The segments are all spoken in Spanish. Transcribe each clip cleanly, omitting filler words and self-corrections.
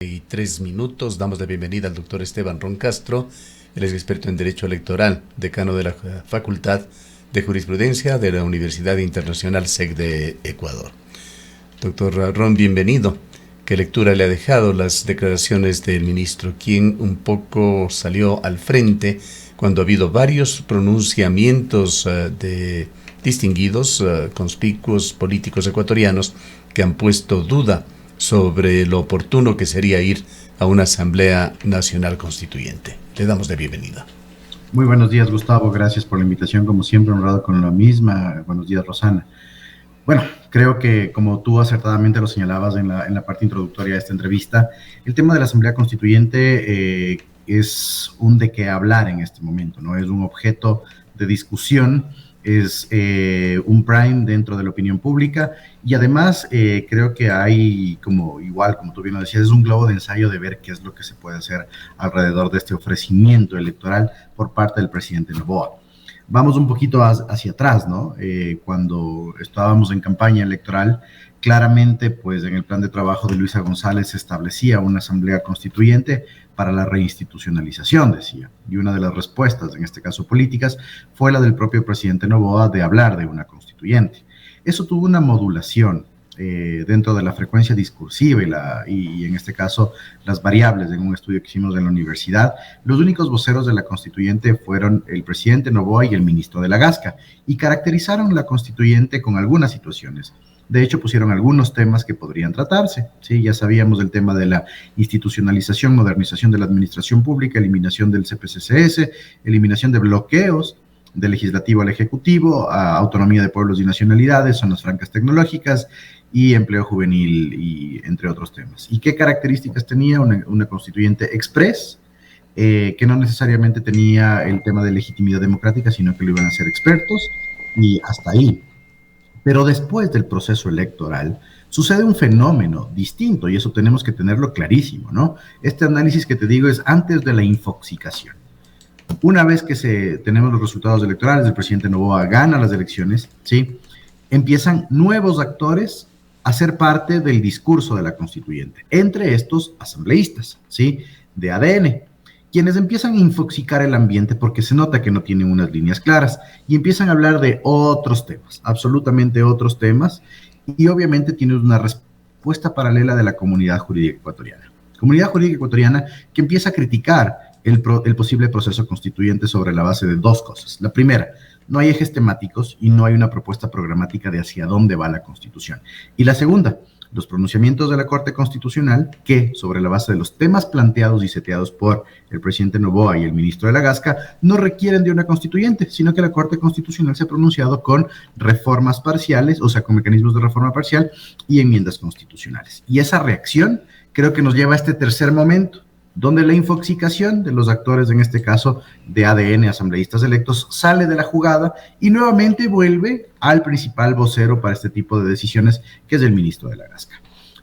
Y 3 minutos, damos la bienvenida al doctor Esteban Roncastro. Él es experto en Derecho Electoral, decano de la Facultad de Jurisprudencia de la Universidad Internacional SEC de Ecuador. Doctor Ron, bienvenido. ¿Qué lectura le ha dejado las declaraciones del ministro, quien un poco salió al frente cuando ha habido varios pronunciamientos de distinguidos, conspicuos políticos ecuatorianos que han puesto duda sobre lo oportuno que sería ir a una Asamblea Nacional Constituyente? Le damos la bienvenida. Muy buenos días, Gustavo. Gracias por la invitación. Como siempre, honrado con la misma. Buenos días, Rosana. Bueno, creo que como tú acertadamente lo señalabas en la parte introductoria de esta entrevista, el tema de la Asamblea Constituyente es un de qué hablar en este momento, ¿no? Es un objeto de discusión, es un prime dentro de la opinión pública y además creo que hay, como tú bien lo decías, es un globo de ensayo de ver qué es lo que se puede hacer alrededor de este ofrecimiento electoral por parte del presidente Noboa. Vamos un poquito hacia atrás, ¿no? Cuando estábamos en campaña electoral, claramente, pues en el plan de trabajo de Luisa González se establecía una asamblea constituyente para la reinstitucionalización, decía. Y una de las respuestas, en este caso políticas, fue la del propio presidente Noboa de hablar de una constituyente. Eso tuvo una modulación dentro de la frecuencia discursiva y en este caso las variables en un estudio que hicimos en la universidad. Los únicos voceros de la constituyente fueron el presidente Noboa y el ministro de la Gasca y caracterizaron la constituyente con algunas situaciones. De hecho, pusieron algunos temas que podrían tratarse, ¿sí? Ya sabíamos del tema de la institucionalización, modernización de la administración pública, eliminación del CPCCS, eliminación de bloqueos del legislativo al ejecutivo, autonomía de pueblos y nacionalidades, zonas francas tecnológicas y empleo juvenil, y entre otros temas. ¿Y qué características tenía una constituyente express? Que no necesariamente tenía el tema de legitimidad democrática, sino que lo iban a ser expertos, y hasta ahí. Pero después del proceso electoral sucede un fenómeno distinto y eso tenemos que tenerlo clarísimo, ¿no? Este análisis que te digo es antes de la infoxicación. Una vez que tenemos los resultados electorales, el presidente Noboa gana las elecciones, ¿sí? Empiezan nuevos actores a ser parte del discurso de la constituyente, entre estos asambleístas, ¿sí? De ADN, quienes empiezan a infoxicar el ambiente porque se nota que no tienen unas líneas claras y empiezan a hablar de otros temas, absolutamente otros temas, y obviamente tiene una respuesta paralela de la comunidad jurídica ecuatoriana. Comunidad jurídica ecuatoriana que empieza a criticar el posible proceso constituyente sobre la base de dos cosas. La primera, no hay ejes temáticos y no hay una propuesta programática de hacia dónde va la Constitución. Y la segunda, los pronunciamientos de la Corte Constitucional que, sobre la base de los temas planteados y seteados por el presidente Noboa y el ministro de la Gasca, no requieren de una constituyente, sino que la Corte Constitucional se ha pronunciado con reformas parciales, o sea, con mecanismos de reforma parcial y enmiendas constitucionales. Y esa reacción creo que nos lleva a este tercer momento, donde la infoxicación de los actores, en este caso de ADN, asambleístas electos, sale de la jugada y nuevamente vuelve al principal vocero para este tipo de decisiones, que es el ministro de la Gasca.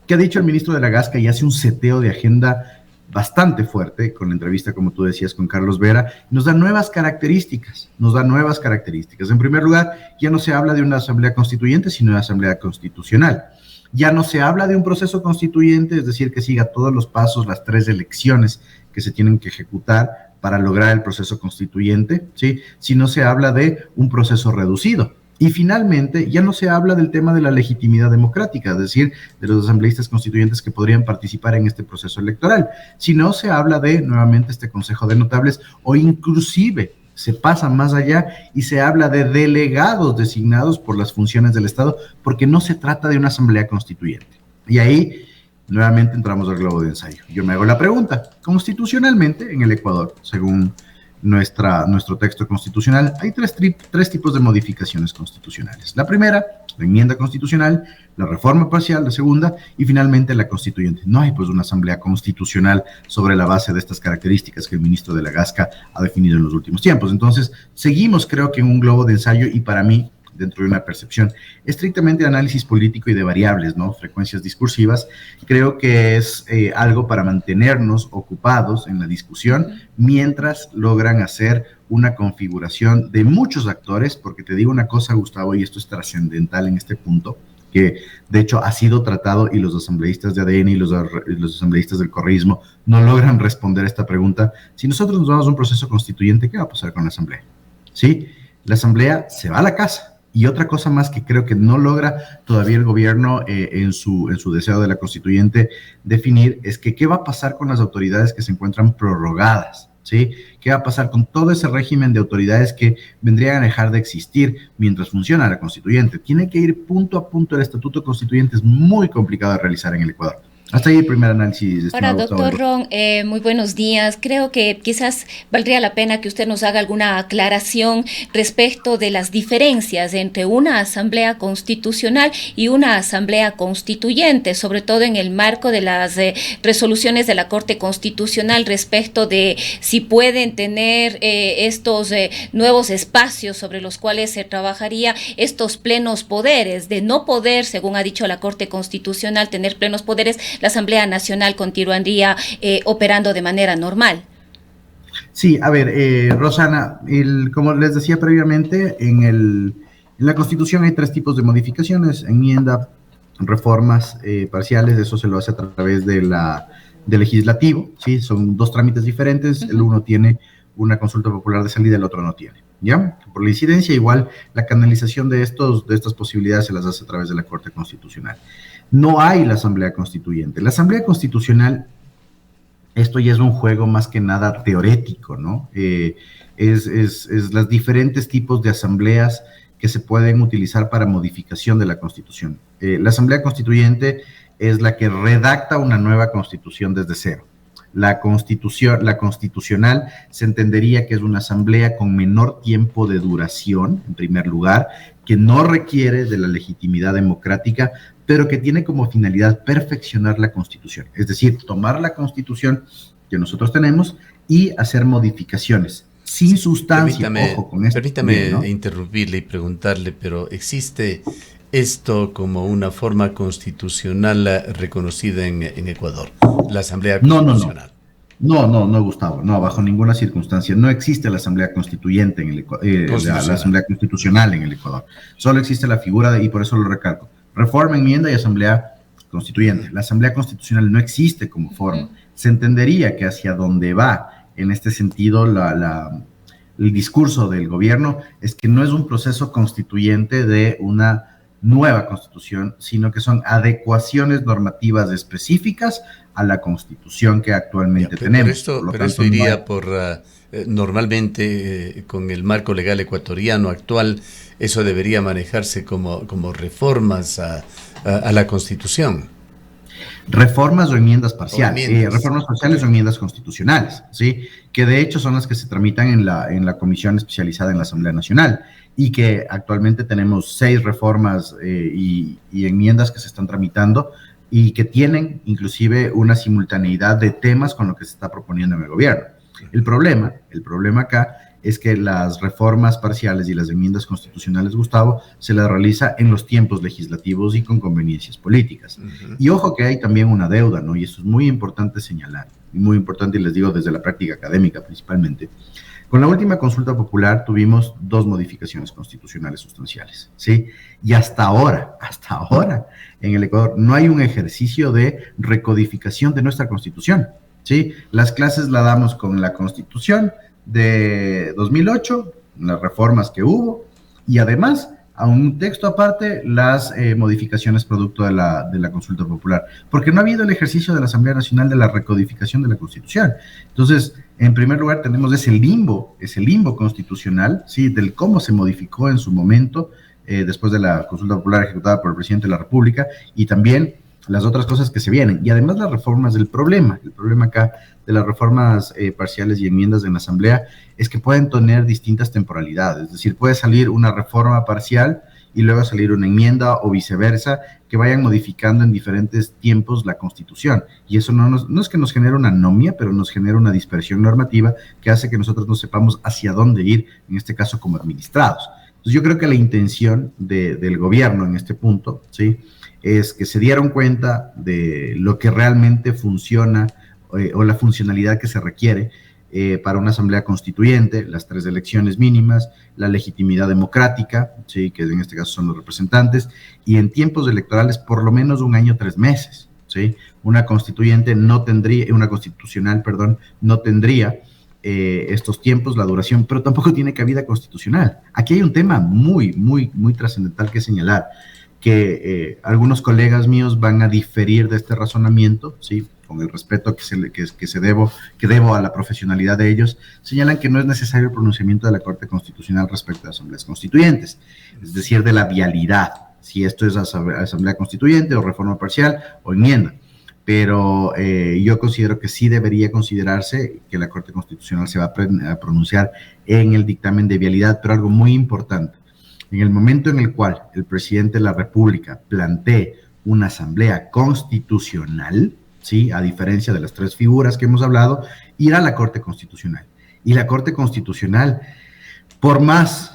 ¿Qué ha dicho el ministro de la Gasca? Y hace un seteo de agenda bastante fuerte, con la entrevista, como tú decías, con Carlos Vera, nos da nuevas características. En primer lugar, ya no se habla de una asamblea constituyente, sino de una asamblea constitucional. Ya no se habla de un proceso constituyente, es decir, que siga todos los pasos, las 3 elecciones que se tienen que ejecutar para lograr el proceso constituyente, ¿sí? Sino se habla de un proceso reducido. Y finalmente, ya no se habla del tema de la legitimidad democrática, es decir, de los asambleístas constituyentes que podrían participar en este proceso electoral, sino se habla de, nuevamente, este Consejo de Notables, o inclusive se pasa más allá y se habla de delegados designados por las funciones del Estado, porque no se trata de una asamblea constituyente. Y ahí, nuevamente, entramos al globo de ensayo. Yo me hago la pregunta, constitucionalmente, en el Ecuador, según nuestro texto constitucional, hay tres tipos de modificaciones constitucionales. La primera, la enmienda constitucional; la reforma parcial, la segunda; y finalmente la constituyente. No hay pues una asamblea constitucional sobre la base de estas características que el ministro de la Gasca ha definido en los últimos tiempos. Entonces, seguimos, creo que en un globo de ensayo, y para mí, dentro de una percepción estrictamente de análisis político y de variables, ¿no? Frecuencias discursivas, creo que es algo para mantenernos ocupados en la discusión mientras logran hacer una configuración de muchos actores, porque te digo una cosa, Gustavo, y esto es trascendental en este punto, que de hecho ha sido tratado y los asambleístas de ADN y los asambleístas del correísmo no logran responder esta pregunta. Si nosotros nos vamos a un proceso constituyente, ¿qué va a pasar con la asamblea? ¿Sí? La asamblea se va a la casa. Y otra cosa más que creo que no logra todavía el gobierno en su deseo de la constituyente definir es que qué va a pasar con las autoridades que se encuentran prorrogadas, ¿sí? ¿Qué va a pasar con todo ese régimen de autoridades que vendrían a dejar de existir mientras funciona la constituyente? Tiene que ir punto a punto. El estatuto constituyente es muy complicado de realizar en el Ecuador. Hasta ahí el primer análisis. Ahora, doctor Ron, muy buenos días. Creo que quizás valdría la pena que usted nos haga alguna aclaración respecto de las diferencias entre una asamblea constitucional y una asamblea constituyente, sobre todo en el marco de las resoluciones de la Corte Constitucional respecto de si pueden tener estos nuevos espacios sobre los cuales se trabajaría, estos plenos poderes. De no poder, según ha dicho la Corte Constitucional, tener plenos poderes, la Asamblea Nacional continuaría operando de manera normal. Sí, a ver, Rosana, como les decía previamente, en la Constitución hay 3 tipos de modificaciones: enmienda, reformas parciales. Eso se lo hace a través del legislativo, ¿sí? Son 2 trámites diferentes. El uno tiene una consulta popular de salida, el otro no tiene, ¿ya? Por la incidencia, igual, la canalización de estas posibilidades se las hace a través de la Corte Constitucional. No hay la Asamblea Constituyente. La Asamblea Constitucional, esto ya es un juego más que nada teorético, ¿no? Es los diferentes tipos de asambleas que se pueden utilizar para modificación de la Constitución. La Asamblea Constituyente es la que redacta una nueva Constitución desde cero. La constitucional se entendería que es una asamblea con menor tiempo de duración, en primer lugar, que no requiere de la legitimidad democrática, pero que tiene como finalidad perfeccionar la Constitución. Es decir, tomar la Constitución que nosotros tenemos y hacer modificaciones sin sustancia. Permítame ¿no? interrumpirle y preguntarle, pero ¿existe esto como una forma constitucional reconocida en Ecuador? La Asamblea Constitucional. No, Gustavo, no, bajo ninguna circunstancia. No existe la Asamblea Constituyente la Asamblea Constitucional en el Ecuador. Solo existe la figura y por eso lo recalco: reforma, enmienda y Asamblea Constituyente. La Asamblea Constitucional no existe como forma. Se entendería que hacia donde va, en este sentido, el discurso del gobierno es que no es un proceso constituyente de una nueva constitución, sino que son adecuaciones normativas específicas a la constitución que actualmente tenemos. Pero esto iría por, normalmente, con el marco legal ecuatoriano actual, eso debería manejarse como reformas a la Constitución. Reformas o enmiendas parciales. Reformas parciales o enmiendas constitucionales, ¿sí? Que de hecho son las que se tramitan en la comisión especializada en la Asamblea Nacional, y que actualmente tenemos 6 reformas y enmiendas que se están tramitando y que tienen inclusive una simultaneidad de temas con lo que se está proponiendo en el gobierno. El problema acá es que las reformas parciales y las enmiendas constitucionales, Gustavo, se las realiza en los tiempos legislativos y con conveniencias políticas. Y ojo que hay también una deuda, ¿no? Y eso es muy importante señalar, y muy importante, y les digo desde la práctica académica principalmente. Con la última consulta popular tuvimos 2 modificaciones constitucionales sustanciales, ¿sí? Y hasta ahora, en el Ecuador no hay un ejercicio de recodificación de nuestra Constitución, ¿sí? Las clases la damos con la Constitución de 2008, las reformas que hubo, y además a un texto aparte las modificaciones producto de la consulta popular, porque no ha habido el ejercicio de la Asamblea Nacional de la recodificación de la Constitución. Entonces, en primer lugar tenemos ese limbo constitucional, ¿sí? Del cómo se modificó en su momento después de la consulta popular ejecutada por el presidente de la República, y también las otras cosas que se vienen, y además las reformas del problema. El problema acá de las reformas parciales y enmiendas en la Asamblea es que pueden tener distintas temporalidades, es decir, puede salir una reforma parcial y luego salir una enmienda o viceversa, que vayan modificando en diferentes tiempos la Constitución, y eso no es que nos genere una anomia, pero nos genera una dispersión normativa que hace que nosotros no sepamos hacia dónde ir, en este caso como administrados. Entonces yo creo que la intención del gobierno en este punto, ¿sí?, es que se dieron cuenta de lo que realmente funciona o la funcionalidad que se requiere, para una asamblea constituyente, las 3 elecciones mínimas, la legitimidad democrática, ¿sí?, que en este caso son los representantes, y en tiempos electorales por lo menos 1 año, 3 meses, ¿sí? Una constitucional, no tendría estos tiempos, la duración, pero tampoco tiene cabida constitucional. Aquí hay un tema muy trascendental que señalar, que algunos colegas míos van a diferir de este razonamiento, ¿sí?, con el respeto que debo a la profesionalidad de ellos, señalan que no es necesario el pronunciamiento de la Corte Constitucional respecto a asambleas constituyentes, es decir, de la vialidad, si esto es asamblea constituyente o reforma parcial o enmienda. Pero yo considero que sí debería considerarse que la Corte Constitucional se va a pronunciar en el dictamen de vialidad, pero algo muy importante, en el momento en el cual el presidente de la República plantee una asamblea constitucional, ¿sí?, a diferencia de las 3 figuras que hemos hablado, irá a la Corte Constitucional. Y la Corte Constitucional, por más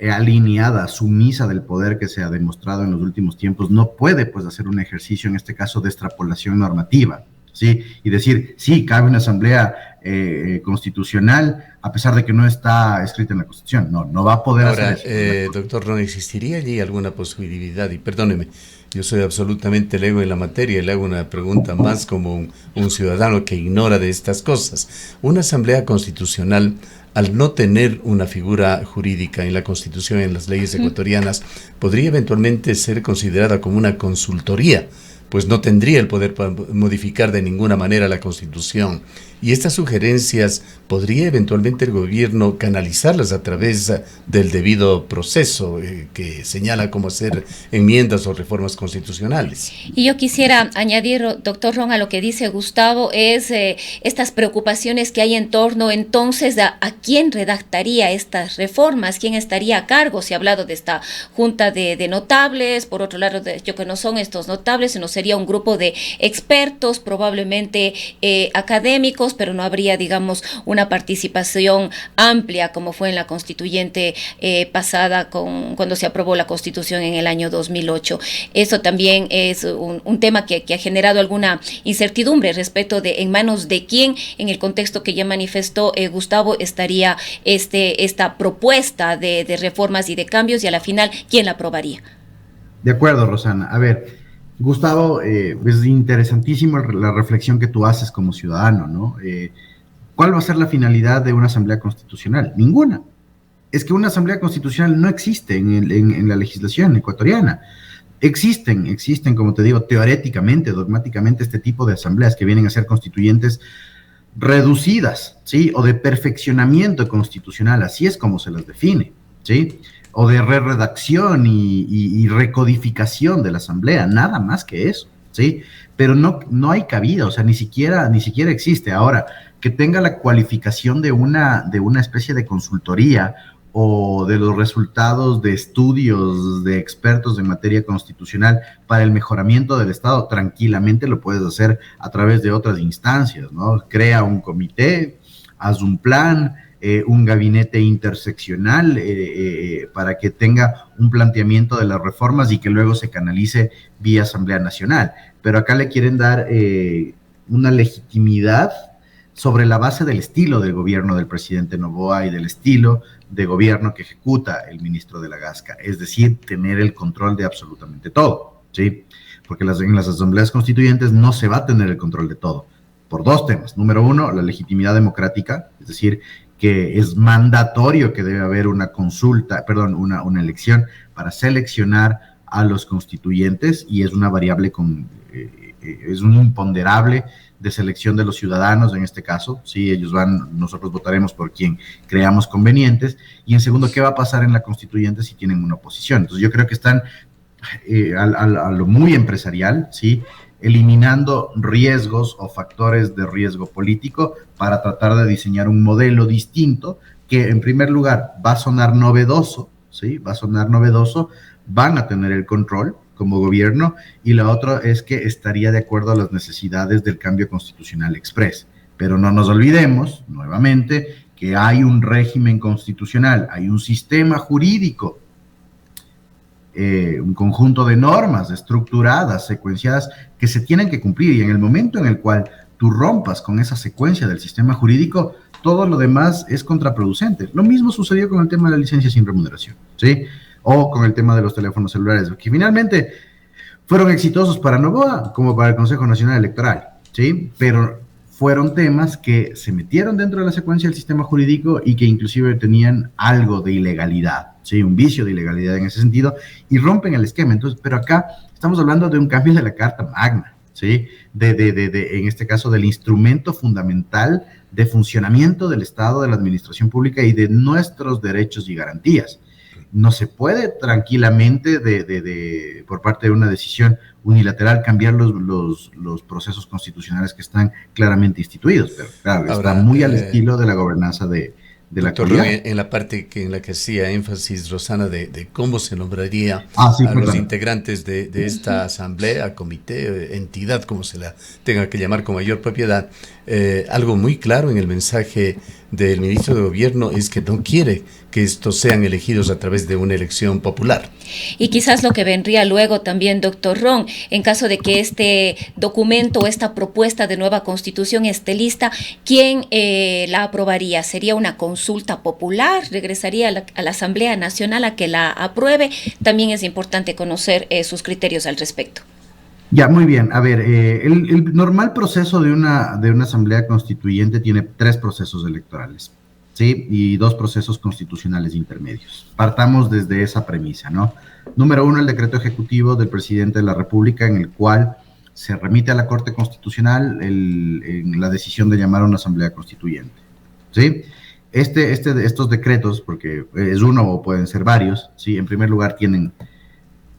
alineada, sumisa del poder que se ha demostrado en los últimos tiempos, no puede pues hacer un ejercicio, en este caso, de extrapolación normativa, ¿sí?, y decir, sí, cabe una asamblea constitucional, a pesar de que no está escrita en la Constitución. No va a poder hacer eso. Doctor, ¿no existiría allí alguna posibilidad? Y perdóneme, yo soy absolutamente lego en la materia y le hago una pregunta más como un ciudadano que ignora de estas cosas. Una asamblea constitucional, al no tener una figura jurídica en la Constitución, en las leyes ecuatorianas, podría eventualmente ser considerada como una consultoría, pues no tendría el poder para modificar de ninguna manera la Constitución. Y estas sugerencias, ¿podría eventualmente el gobierno canalizarlas a través del debido proceso que señala cómo hacer enmiendas o reformas constitucionales? Y yo quisiera añadir, doctor Ron, a lo que dice Gustavo, es estas preocupaciones que hay en torno entonces a quién redactaría estas reformas, quién estaría a cargo. Se ha hablado de esta junta de notables, por otro lado, yo que no son estos notables, sino sería un grupo de expertos, probablemente académicos, pero no habría, digamos, una participación amplia como fue en la constituyente pasada cuando se aprobó la Constitución en el año 2008. Eso también es un tema que ha generado alguna incertidumbre respecto de en manos de quién, en el contexto que ya manifestó Gustavo, estaría esta propuesta de reformas y de cambios, y a la final, ¿quién la aprobaría? De acuerdo, Rosana. A ver, Gustavo, es interesantísimo la reflexión que tú haces como ciudadano, ¿no? ¿Cuál va a ser la finalidad de una asamblea constitucional? Ninguna. Es que una asamblea constitucional no existe en la legislación ecuatoriana. Existen, como te digo, teóricamente, dogmáticamente, este tipo de asambleas que vienen a ser constituyentes reducidas, ¿sí?, o de perfeccionamiento constitucional, así es como se las define, ¿sí?, o de redacción y recodificación de la asamblea, nada más que eso, ¿sí? Pero no hay cabida, o sea, ni siquiera existe. Ahora, que tenga la cualificación de una especie de consultoría o de los resultados de estudios de expertos en materia constitucional para el mejoramiento del Estado, tranquilamente lo puedes hacer a través de otras instancias, ¿no? Crea un comité, haz un plan, un gabinete interseccional para que tenga un planteamiento de las reformas y que luego se canalice vía Asamblea Nacional. Pero acá le quieren dar una legitimidad sobre la base del estilo del gobierno del presidente Noboa y del estilo de gobierno que ejecuta el ministro de la Gasca, es decir, tener el control de absolutamente todo, ¿sí? Porque en las asambleas constituyentes no se va a tener el control de todo, por 2 temas. Número 1, la legitimidad democrática, es decir, que es mandatorio que debe haber una elección para seleccionar a los constituyentes, y es una variable es un imponderable de selección de los ciudadanos en este caso, sí, nosotros votaremos por quien creamos convenientes. Y en segundo, ¿qué va a pasar en la constituyente si tienen una oposición? Entonces yo creo que están a lo muy empresarial, sí, eliminando riesgos o factores de riesgo político para tratar de diseñar un modelo distinto que, en primer lugar, va a sonar novedoso, ¿sí? Va a sonar novedoso, van a tener el control como gobierno, y la otra es que estaría de acuerdo a las necesidades del cambio constitucional express. Pero no nos olvidemos, nuevamente, que hay un régimen constitucional, hay un sistema jurídico, un conjunto de normas estructuradas, secuenciadas, que se tienen que cumplir, y en el momento en el cual tú rompas con esa secuencia del sistema jurídico, todo lo demás es contraproducente. Lo mismo sucedió con el tema de la licencia sin remuneración, ¿sí? O con el tema de los teléfonos celulares, que finalmente fueron exitosos para Noboa como para el Consejo Nacional Electoral, ¿sí? Pero fueron temas que se metieron dentro de la secuencia del sistema jurídico y que inclusive tenían algo de ilegalidad, ¿sí? Un vicio de ilegalidad en ese sentido, y rompen el esquema. Entonces, pero acá estamos hablando de un cambio de la Carta Magna, ¿sí? En este caso, del instrumento fundamental de funcionamiento del Estado, de la administración pública y de nuestros derechos y garantías. No se puede tranquilamente, por parte de una decisión unilateral, cambiar los procesos constitucionales que están claramente instituidos. Pero claro, ahora, está muy al estilo de la gobernanza de la actualidad. En la parte en la que hacía énfasis Rosana de cómo se nombraría a los integrantes de esta asamblea, comité, entidad, como se la tenga que llamar con mayor propiedad, algo muy claro en el mensaje del ministro de Gobierno es que no quiere que estos sean elegidos a través de una elección popular. Y quizás lo que vendría luego también, doctor Ron, en caso de que este documento o esta propuesta de nueva constitución esté lista, ¿quién la aprobaría? ¿Sería una consulta popular? ¿Regresaría a la Asamblea Nacional a que la apruebe? También es importante conocer sus criterios al respecto. Ya, muy bien. A ver, el normal proceso de una asamblea constituyente tiene 3 procesos electorales, ¿sí? Y 2 procesos constitucionales intermedios. Partamos desde esa premisa, ¿no? Número 1, el decreto ejecutivo del presidente de la República, en el cual se remite a la Corte Constitucional en la decisión de llamar a una asamblea constituyente, ¿sí? Estos decretos, porque es uno o pueden ser varios, ¿sí? En primer lugar tienen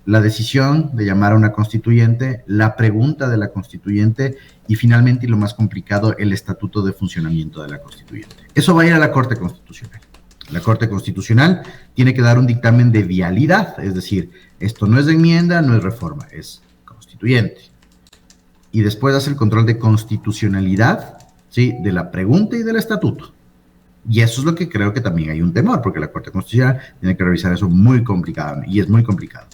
la decisión de llamar a una constituyente, la pregunta de la constituyente y finalmente, y lo más complicado, el estatuto de funcionamiento de la constituyente. Eso va a ir a la Corte Constitucional. La Corte Constitucional tiene que dar un dictamen de vialidad, es decir, esto no es de enmienda, no es reforma, es constituyente. Y después hace el control de constitucionalidad, ¿sí? De la pregunta y del estatuto. Y eso es lo que creo que también hay un temor, porque la Corte Constitucional tiene que revisar eso muy complicado, y es muy complicado.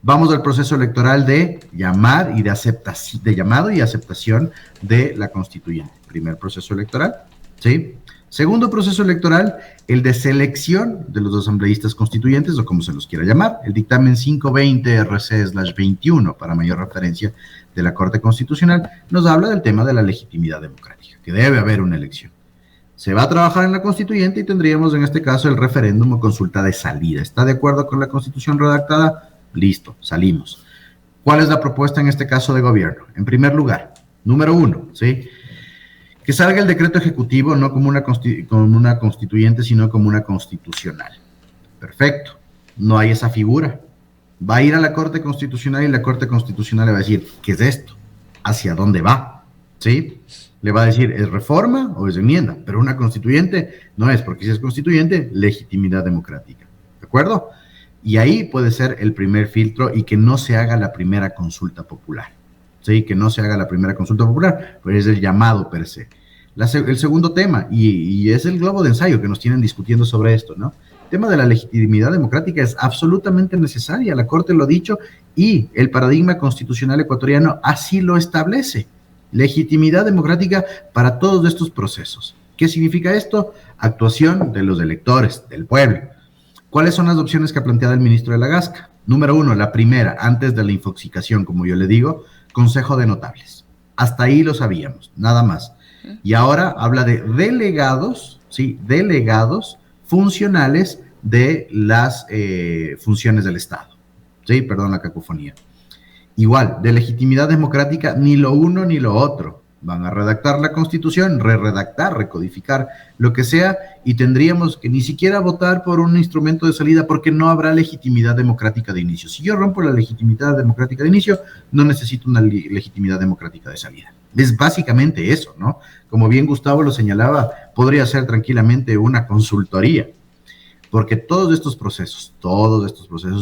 Vamos al proceso electoral de llamar y de llamado y aceptación de la constituyente. Primer proceso electoral, ¿sí? Segundo proceso electoral, el de selección de los asambleístas constituyentes, o como se los quiera llamar, el dictamen 520-RC/21, para mayor referencia de la Corte Constitucional, nos habla del tema de la legitimidad democrática, que debe haber una elección. Se va a trabajar en la constituyente y tendríamos en este caso el referéndum o consulta de salida. ¿Está de acuerdo con la constitución redactada? Listo, salimos. ¿Cuál es la propuesta en este caso de gobierno? En primer lugar, número 1, ¿sí? Que salga el decreto ejecutivo no como una constituyente, sino como una constitucional. Perfecto, no hay esa figura. Va a ir a la Corte Constitucional y la Corte Constitucional le va a decir, ¿qué es esto? ¿Hacia dónde va? ¿Sí? Le va a decir, ¿es reforma o es enmienda? Pero una constituyente no es, porque si es constituyente, legitimidad democrática. ¿De acuerdo? Y ahí puede ser el primer filtro y que no se haga la primera consulta popular. ¿Sí? Que no se haga la primera consulta popular, pues es el llamado per se. El segundo tema, y es el globo de ensayo que nos tienen discutiendo sobre esto, ¿no? El tema de la legitimidad democrática es absolutamente necesaria, la Corte lo ha dicho, y el paradigma constitucional ecuatoriano así lo establece. Legitimidad democrática para todos estos procesos. ¿Qué significa esto? Actuación de los electores, del pueblo. ¿Cuáles son las opciones que ha planteado el ministro de la Gasca? Número 1, la primera, antes de la infoxicación, como yo le digo, Consejo de Notables. Hasta ahí lo sabíamos, nada más. Y ahora habla de delegados, ¿sí? Delegados funcionales de las funciones del Estado. ¿Sí? Perdón la cacofonía. Igual, de legitimidad democrática, ni lo uno ni lo otro. Van a redactar la Constitución, redactar, recodificar, lo que sea, y tendríamos que ni siquiera votar por un instrumento de salida porque no habrá legitimidad democrática de inicio. Si yo rompo la legitimidad democrática de inicio, no necesito una legitimidad democrática de salida. Es básicamente eso, ¿no? Como bien Gustavo lo señalaba, podría ser tranquilamente una consultoría, porque todos estos procesos,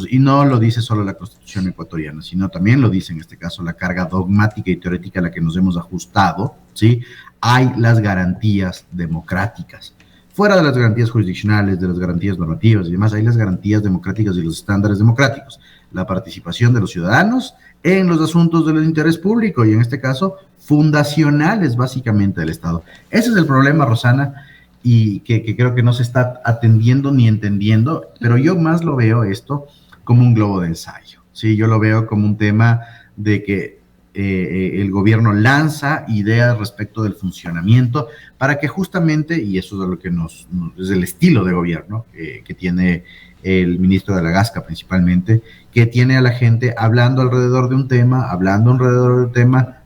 y no lo dice solo la Constitución ecuatoriana, sino también lo dice en este caso la carga dogmática y teórica a la que nos hemos ajustado, ¿sí? Hay las garantías democráticas. Fuera de las garantías jurisdiccionales, de las garantías normativas y demás, hay las garantías democráticas y los estándares democráticos. La participación de los ciudadanos en los asuntos del interés público y en este caso fundacionales básicamente del Estado. Ese es el problema, Rosana, y que creo que no se está atendiendo ni entendiendo, pero yo más lo veo esto como un globo de ensayo, ¿sí? Yo lo veo como un tema de que el gobierno lanza ideas respecto del funcionamiento para que justamente, y eso es lo que es el estilo de gobierno que tiene el ministro de la Gasca principalmente, que tiene a la gente hablando alrededor de un tema,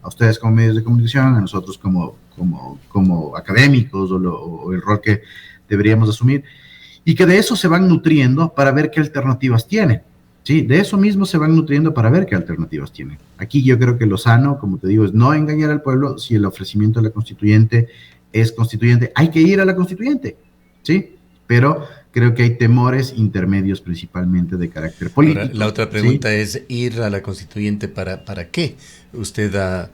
a ustedes como medios de comunicación, a nosotros como académicos o el rol que deberíamos asumir, y que de eso se van nutriendo para ver qué alternativas tienen. Sí, de eso mismo se van nutriendo para ver qué alternativas tienen. Aquí yo creo que lo sano, como te digo, es no engañar al pueblo. Si el ofrecimiento de la constituyente es constituyente, hay que ir a la constituyente, ¿sí? Pero creo que hay temores intermedios principalmente de carácter político. Ahora, la otra pregunta, ¿sí?, es ir a la constituyente ¿para qué? Usted ha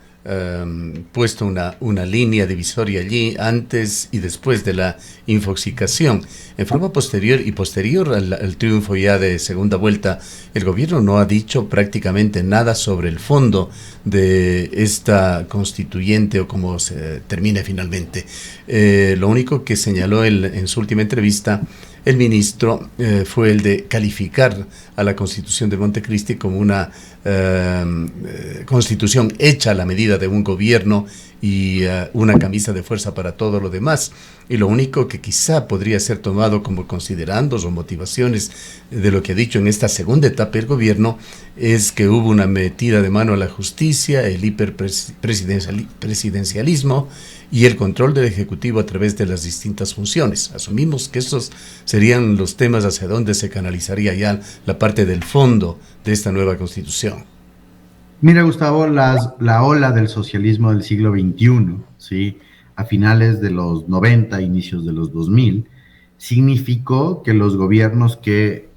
puesto una línea divisoria allí antes y después de la infoxicación. En forma posterior al triunfo ya de segunda vuelta, el gobierno no ha dicho prácticamente nada sobre el fondo de esta constituyente o cómo se termine finalmente. Lo único que señaló en su última entrevista el ministro fue el de calificar a la Constitución de Montecristi como una constitución hecha a la medida de un gobierno y una camisa de fuerza para todo lo demás. Y lo único que quizá podría ser tomado como considerandos o motivaciones de lo que ha dicho en esta segunda etapa el gobierno es que hubo una metida de mano a la justicia, el hiperpresidencialismo y el control del Ejecutivo a través de las distintas funciones. Asumimos que estos serían los temas hacia donde se canalizaría ya la parte del fondo de esta nueva Constitución. Mira, Gustavo, la ola del socialismo del siglo XXI, ¿sí?, a finales de los 90, inicios de los 2000, significó que los gobiernos que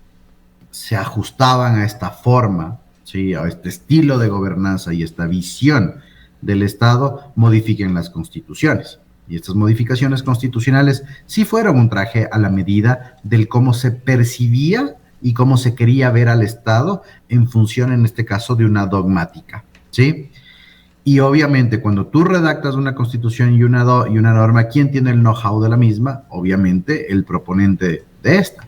se ajustaban a esta forma, ¿sí?, a este estilo de gobernanza y esta visión del Estado, modifiquen las constituciones. Y estas modificaciones constitucionales sí fueron un traje a la medida del cómo se percibía y cómo se quería ver al Estado en función, en este caso, de una dogmática, ¿sí? Y obviamente cuando tú redactas una constitución y una norma, ¿quién tiene el know-how de la misma? Obviamente el proponente de esta.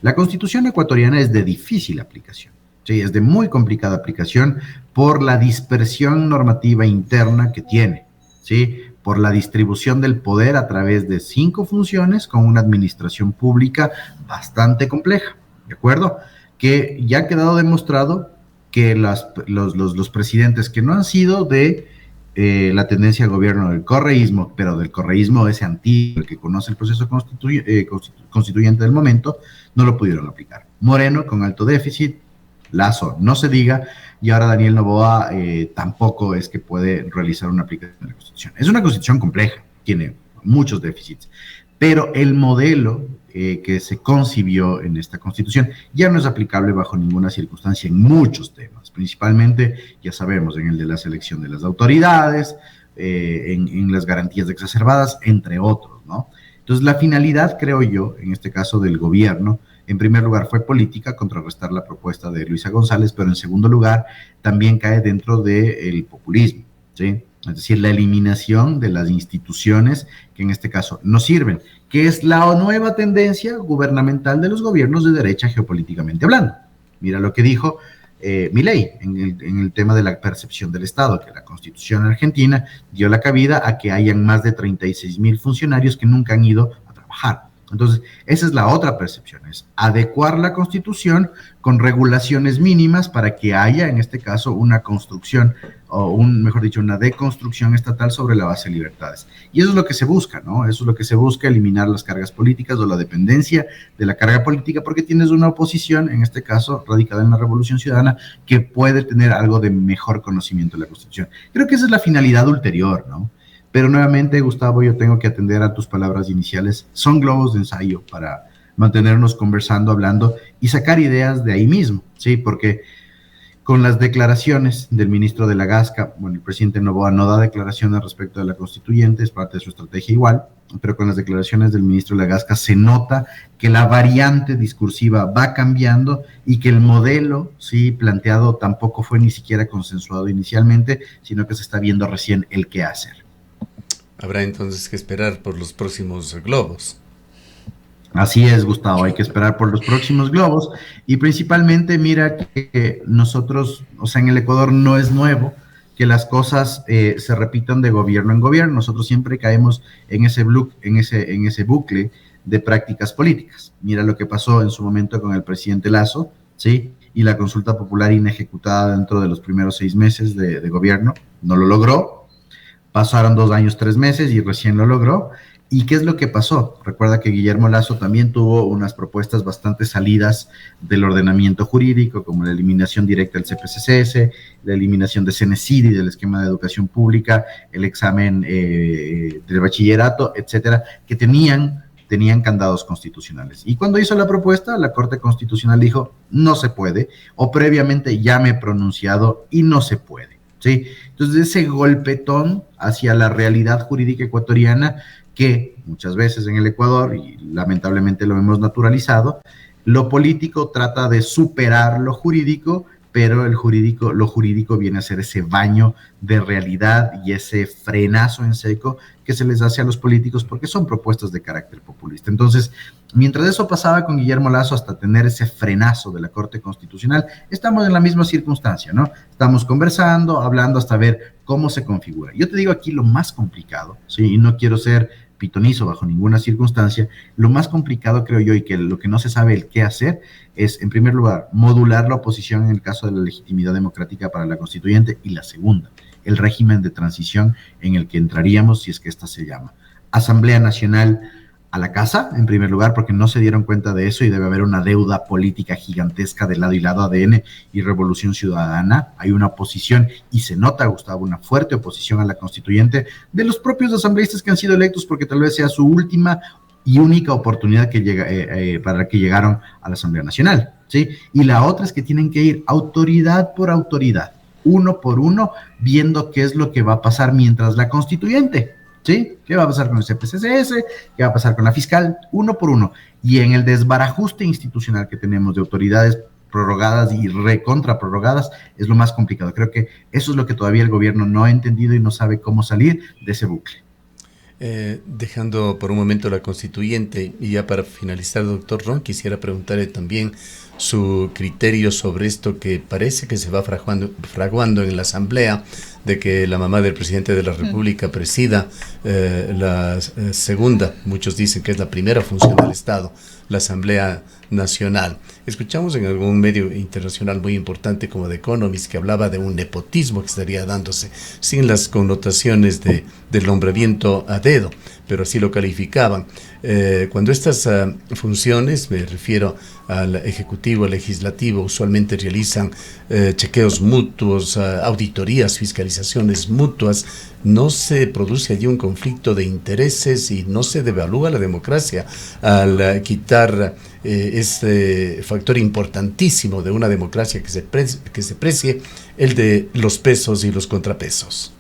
La constitución ecuatoriana es de difícil aplicación, ¿sí? Es de muy complicada aplicación por la dispersión normativa interna que tiene, ¿sí?, por la distribución del poder a través de 5 funciones con una administración pública bastante compleja, ¿de acuerdo? Que ya ha quedado demostrado que los presidentes que no han sido de la tendencia al gobierno del correísmo, pero del correísmo ese antiguo, el que conoce el proceso constituyente del momento, no lo pudieron aplicar. Moreno con alto déficit, Lazo no se diga, y ahora Daniel Noboa tampoco es que puede realizar una aplicación de la Constitución. Es una Constitución compleja, tiene muchos déficits, pero el modelo que se concibió en esta Constitución ya no es aplicable bajo ninguna circunstancia en muchos temas, principalmente, ya sabemos, en el de la selección de las autoridades, en las garantías exacerbadas, entre otros, ¿no? Entonces, la finalidad, creo yo, en este caso del gobierno, en primer lugar fue política, contrarrestar la propuesta de Luisa González, pero en segundo lugar también cae dentro del populismo, ¿sí? Es decir, la eliminación de las instituciones que en este caso no sirven, que es la nueva tendencia gubernamental de los gobiernos de derecha geopolíticamente hablando. Mira lo que dijo Milei en el tema de la percepción del Estado, que la Constitución argentina dio la cabida a que hayan más de 36,000 funcionarios que nunca han ido a trabajar. Entonces, esa es la otra percepción, es adecuar la Constitución con regulaciones mínimas para que haya, en este caso, una construcción, o mejor dicho, una deconstrucción estatal sobre la base de libertades. Y eso es lo que se busca, ¿no? Eso es lo que se busca, eliminar las cargas políticas o la dependencia de la carga política, porque tienes una oposición, en este caso, radicada en la Revolución Ciudadana, que puede tener algo de mejor conocimiento de la Constitución. Creo que esa es la finalidad ulterior, ¿no? Pero nuevamente, Gustavo, yo tengo que atender a tus palabras iniciales. Son globos de ensayo para mantenernos conversando, hablando y sacar ideas de ahí mismo, ¿sí? Porque con las declaraciones del ministro de la Gasca. Bueno, el presidente Noboa no da declaraciones respecto de la constituyente, es parte de su estrategia igual, pero con las declaraciones del ministro de la Gasca se nota que la variante discursiva va cambiando y que el modelo, sí, planteado tampoco fue ni siquiera consensuado inicialmente, sino que se está viendo recién el qué hacer. Habrá entonces que esperar por los próximos globos. Así es, Gustavo, hay que esperar por los próximos globos y principalmente mira que nosotros, o sea, en el Ecuador no es nuevo que las cosas se repitan de gobierno en gobierno. Nosotros siempre caemos en ese bucle de prácticas políticas. Mira lo que pasó en su momento con el presidente Lasso, ¿sí? Y la consulta popular inejecutada dentro de los primeros 6 meses de gobierno, no lo logró. Pasaron 2 años, 3 meses y recién lo logró. ¿Y qué es lo que pasó? Recuerda que Guillermo Lasso también tuvo unas propuestas bastante salidas del ordenamiento jurídico, como la eliminación directa del CPCCS, la eliminación de CENESID y del esquema de educación pública, el examen del bachillerato, etcétera, que tenían candados constitucionales. Y cuando hizo la propuesta, la Corte Constitucional dijo, no se puede, o previamente ya me he pronunciado y no se puede, ¿sí? Entonces, ese golpetón hacia la realidad jurídica ecuatoriana, que muchas veces en el Ecuador, y lamentablemente lo hemos naturalizado, lo político trata de superar lo jurídico, pero lo jurídico viene a ser ese baño de realidad y ese frenazo en seco que se les hace a los políticos porque son propuestas de carácter populista. Entonces, mientras eso pasaba con Guillermo Lasso hasta tener ese frenazo de la Corte Constitucional, estamos en la misma circunstancia, ¿no? Estamos conversando, hablando hasta ver cómo se configura. Yo te digo aquí lo más complicado, ¿sí? Y no quiero ser pitonizo bajo ninguna circunstancia, lo más complicado creo yo y que lo que no se sabe el qué hacer es, en primer lugar, modular la oposición en el caso de la legitimidad democrática para la constituyente y la segunda, el régimen de transición en el que entraríamos si es que esta se llama Asamblea Nacional a la casa, en primer lugar, porque no se dieron cuenta de eso y debe haber una deuda política gigantesca de lado y lado, ADN y Revolución Ciudadana. Hay una oposición y se nota, Gustavo, una fuerte oposición a la constituyente de los propios asambleístas que han sido electos porque tal vez sea su última y única oportunidad que llega, para que llegaron a la Asamblea Nacional, ¿sí? Y la otra es que tienen que ir autoridad por autoridad, uno por uno, viendo qué es lo que va a pasar mientras la constituyente, ¿sí? ¿Qué va a pasar con el CPCCS? ¿Qué va a pasar con la fiscal? Uno por uno. Y en el desbarajuste institucional que tenemos de autoridades prorrogadas y recontraprorrogadas es lo más complicado. Creo que eso es lo que todavía el gobierno no ha entendido y no sabe cómo salir de ese bucle. Dejando por un momento la constituyente y ya para finalizar, doctor Ron, quisiera preguntarle también su criterio sobre esto que parece que se va fraguando en la Asamblea, de que la mamá del presidente de la República presida la segunda, muchos dicen que es la primera función del Estado, la Asamblea Nacional. Escuchamos en algún medio internacional muy importante como The Economist que hablaba de un nepotismo que estaría dándose, sin las connotaciones del nombramiento a dedo, pero así lo calificaban. Cuando estas funciones, me refiero al Ejecutivo, al Legislativo, usualmente realizan chequeos mutuos, auditorías, fiscalizaciones mutuas, no se produce allí un conflicto de intereses y no se devalúa la democracia al quitar este factor importantísimo de una democracia que se precie, el de los pesos y los contrapesos.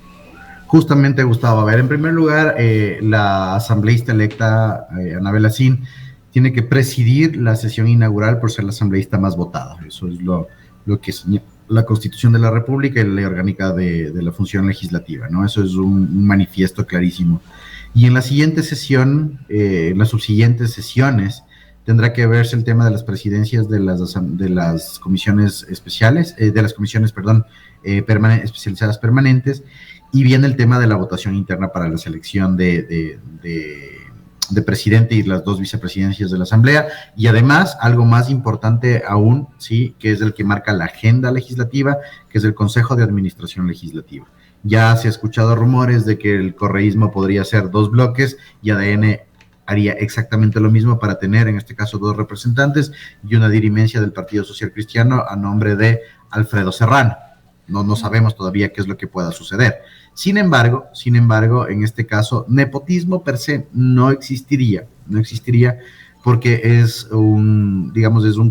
Justamente, Gustavo, a ver, en primer lugar, la asambleísta electa, Anabel Asín, tiene que presidir la sesión inaugural por ser la asambleísta más votada. Eso es lo que es la Constitución de la República y la Ley Orgánica de la Función Legislativa, ¿no? Eso es un manifiesto clarísimo. Y en la siguiente sesión, en las subsiguientes sesiones, tendrá que verse el tema de las presidencias de las comisiones especiales, especializadas permanentes, y viene el tema de la votación interna para la selección de presidente y las 2 vicepresidencias de la Asamblea, y además, algo más importante aún, sí, que es el que marca la agenda legislativa, que es el Consejo de Administración Legislativa. Ya se ha escuchado rumores de que el correísmo podría ser 2 bloques y ADN haría exactamente lo mismo para tener, en este caso, 2 representantes y una dirimencia del Partido Social Cristiano a nombre de Alfredo Serrano. No sabemos todavía qué es lo que pueda suceder. Sin embargo, en este caso, nepotismo per se no existiría porque es un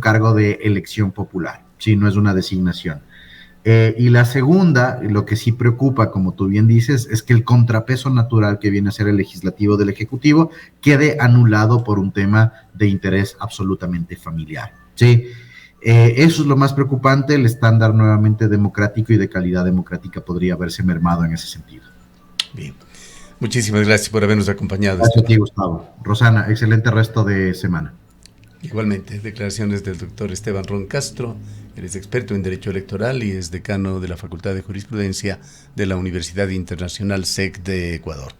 cargo de elección popular, ¿sí? No es una designación. Y la segunda, lo que sí preocupa, como tú bien dices, es que el contrapeso natural que viene a ser el legislativo del ejecutivo quede anulado por un tema de interés absolutamente familiar. ¿Sí? Eso es lo más preocupante. El estándar nuevamente democrático y de calidad democrática podría verse mermado en ese sentido. Bien. Muchísimas gracias por habernos acompañado. Gracias a ti, Gustavo. Rosana, excelente resto de semana. Igualmente, declaraciones del doctor Esteban Ron Castro. Él es experto en Derecho Electoral y es decano de la Facultad de Jurisprudencia de la Universidad Internacional SEC de Ecuador.